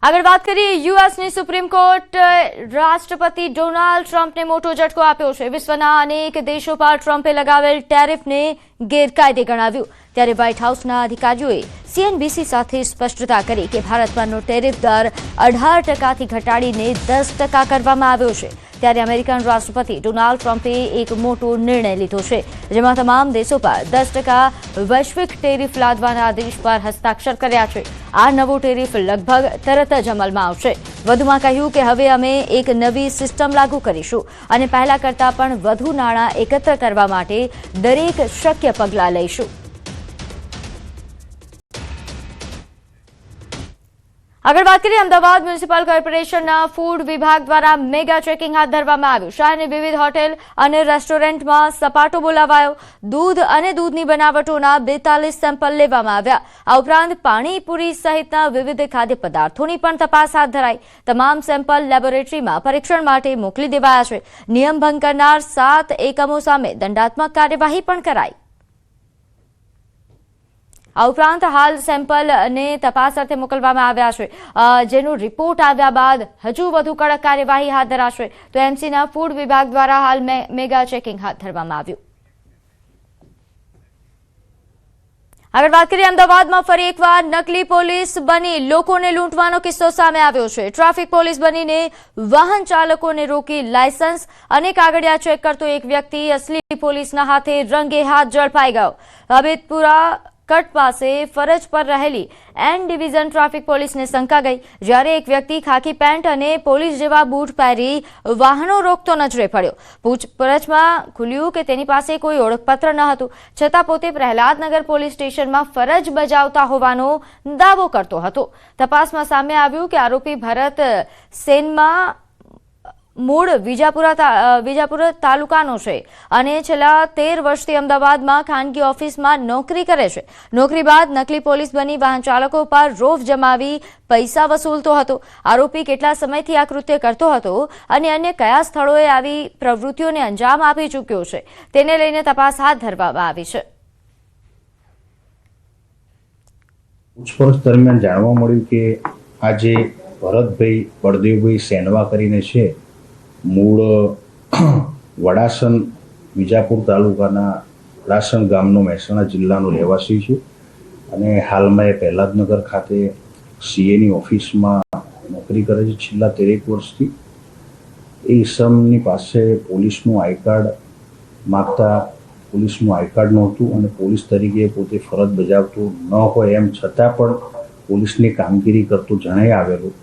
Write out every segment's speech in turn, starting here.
આગળ વાત કરીએ યુએસની સુપ્રીમ કોર્ટ રાષ્ટ્રપતિ ડોનાલ્ડ ટ્રમ્પને મોટો ઝટકો આપ્યો છે। વિશ્વના અનેક દેશો પર ટ્રમ્પે લગાવેલ ટેરિફને ગેરકાયદે ગણાવ્યું। ત્યારે વ્હાઇટ હાઉસના અધિકારીઓએ સીએનબીસી સાથે સ્પષ્ટતા કરી કે ભારત પરનો ટેરિફ દર 18% ઘટાડીને 10% કરવામાં આવ્યો છે। ત્યારે અમેરિકન રાષ્ટ્રપતિ ડોનાલ્ડ ટ્રમ્પે એક મોટો નિર્ણય લીધો છે, જેમાં તમામ દેશો પર 10% વૈશ્વિક ટેરિફ લાદવાના આદેશ પર હસ્તાક્ષર કર્યા છે। આ નવો ટેરિફ લગભગ તરત જ અમલમાં આવશે। વધુમાં કહ્યું કે હવે અમે એક નવી સિસ્ટમ લાગુ કરીશું અને પહેલા કરતાં પણ વધુ નાણાં એકત્ર કરવા માટે દરેક શક્ય પગલાં લઈશું। આગળ વાત કરીએ અમદાવાદ મ્યુનિસિપલ કોર્પોરેશનના ફૂડ વિભાગ દ્વારા મેગા ચેકિંગ હાથ ધરવામાં આવ્યું। શહેરની વિવિધ હોટેલ અને રેસ્ટોરન્ટમાં સપાટો બોલાવાયો। દૂધ અને દૂધની બનાવટોના 42 સેમ્પલ લેવામાં આવ્યા। આ ઉપરાંત પાણીપુરી સહિતના વિવિધ ખાદ્ય પદાર્થોની પણ તપાસ હાથ ધરાઈ। તમામ સેમ્પલ લેબોરેટરીમાં પરીક્ષણ માટે મોકલી દેવાયા છે। નિયમ ભંગ કરનાર 7 એકમો સામે દંડાત્મક કાર્યવાહી પણ કરાઈ। આ ઉપરાંત હાલ સેમ્પલને તપાસ અર્થે મોકલવામાં આવ્યા છે, જેનો રિપોર્ટ આવ્યા બાદ હજુ વધુ કડક કાર્યવાહી હાથ ધરાશે। તો એમસીના ફૂડ વિભાગ દ્વારા હાલ મેગા ચેકિંગ હાથ ધરવામાં આવ્યું। આગળ વાત કરીએ અમદાવાદમાં ફરી એકવાર નકલી પોલીસ બની લોકોને લૂંટવાનો કિસ્સો સામે આવ્યો છે। ટ્રાફિક પોલીસ બનીને વાહન ચાલકોને રોકી લાયસન્સ અને કાગળિયા ચેક કરતો એક વ્યક્તિ અસલી પોલીસના હાથે રંગે હાથ ઝડપાઈ ગયો। હબીબપુરા કટ પાસે ફરજ પર રહેલી એન ડિવિઝન ટ્રાફિક પોલીસને શંકા ગઈ, જ્યારે એક વ્યક્તિ ખાકી પેન્ટ અને પોલીસ જેવા બૂટ પહેરી વાહનો રોકતો નજરે પડ્યો। પૂછપરછમાં ખુલ્યું કે તેની પાસે કોઈ ઓળખપત્ર ન હતું, છતાં પોતે પ્રહલાદનગર પોલીસ સ્ટેશનમાં ફરજ બજાવતા હોવાનો દાવો કરતો હતો। તપાસમાં સામે આવ્યું કે આરોપી ભરત સેનમાં મૂળ વિજાપુર તાલુકાનો છે અને છેલ્લા 13 વર્ષથી અમદાવાદમાં ખાનગી ઓફિસમાં નોકરી કરે છે। નોકરી બાદ નકલી પોલીસ બની વાહન ચાલકો પર રોફ જમાવી પૈસા વસૂલતો હતો। આરોપી કેટલા સમયથી આ કૃત્ય કરતો હતો અને અન્ય કયા સ્થળોએ આવી પ્રવૃત્તિઓને અંજામ આપી ચૂક્યો છે, તેને લઈને તપાસ હાથ ધરવામાં આવી છે। પૂછપરછ દરમિયાન જાણવા મળ્યું કે આજે ભરતભાઈ બળદેવભાઈ સેનવા કરીને છે, મૂળ વડાસન વિજાપુર તાલુકાના વડાસન ગામનો મહેસાણા જિલ્લાનો રહેવાસી છે અને હાલમાં એ પ્રહલાદનગર ખાતે સીએની ઓફિસમાં નોકરી કરે છે છેલ્લા 13 વર્ષથી। એ ઈસમની પાસે પોલીસનું આઈ કાર્ડ માગતા પોલીસનું આઈ કાર્ડ નહોતું અને પોલીસ તરીકે પોતે ફરજ બજાવતો ન હોય એમ છતાં પણ પોલીસની કામગીરી કરતો જણાઈ આવેલું।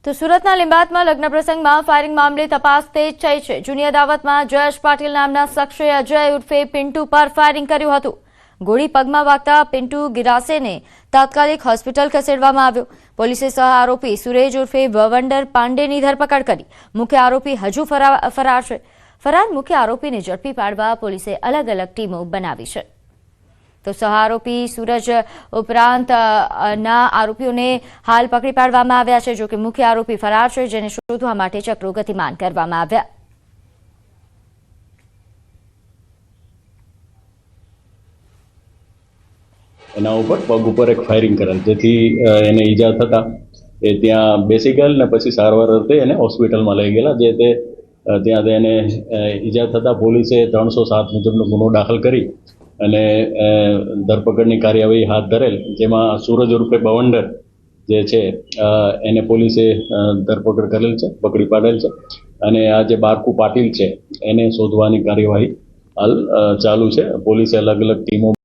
તો સુરતના લીંબાતમાં લગ્ન પ્રસંગમાં ફાયરિંગ મામલે તપાસ તેજ થઈ છે। જૂની અદાવતમાં જયેશ પાટીલ નામના શખ્સે અજય ઉર્ફે પિન્ટુ પર ફાયરિંગ કર્યું હતું। ગોળી પગમાં વાગતા પિન્ટુ ગિરાસેને તાત્કાલિક હોસ્પિટલ ખસેડવામાં આવ્યો। પોલીસે સહ આરોપી સુરેજ ઉર્ફે ભવંડર પાંડેની ધરપકડ કરી। મુખ્ય આરોપી હજુ ફરાર છે। ફરાર મુખ્ય આરોપીને ઝડપી પાડવા પોલીસે અલગ અલગ ટીમો બનાવી છે। તો સહ આરોપી સૂરજ ઉપરાંત ના આરોપીઓને હાલ પકડી પાડવામાં આવ્યા છે, જો કે મુખ્ય આરોપી ફરાર છે, જેને શોધવા માટે ચક્રો ગતિમાન કરવામાં આવ્યા। એના ઉપર પગ ઉપર એક ફાયરિંગ કરેલ, જેથી એને ઈજા થતા એ ત્યાં બેસી ગયેલ ને પછી સારવાર અર્થે એને હોસ્પિટલમાં લઈ ગયેલા, જે તે ત્યાં એને ઈજા થતા પોલીસે 307 મુજબનો ગુનો દાખલ કરી અને ધરપકડની કાર્યવાહી હાથ ધરેલ, જેમાં સૂરજ ઉર્ફે ભવંડર જે છે એને પોલીસે ધરપકડ કરેલ છે, પકડી પાડેલ છે અને આ જે બારકુ પાટીલ છે એને શોધવાની કાર્યવાહી હાલ ચાલુ છે। પોલીસે અલગ અલગ ટીમો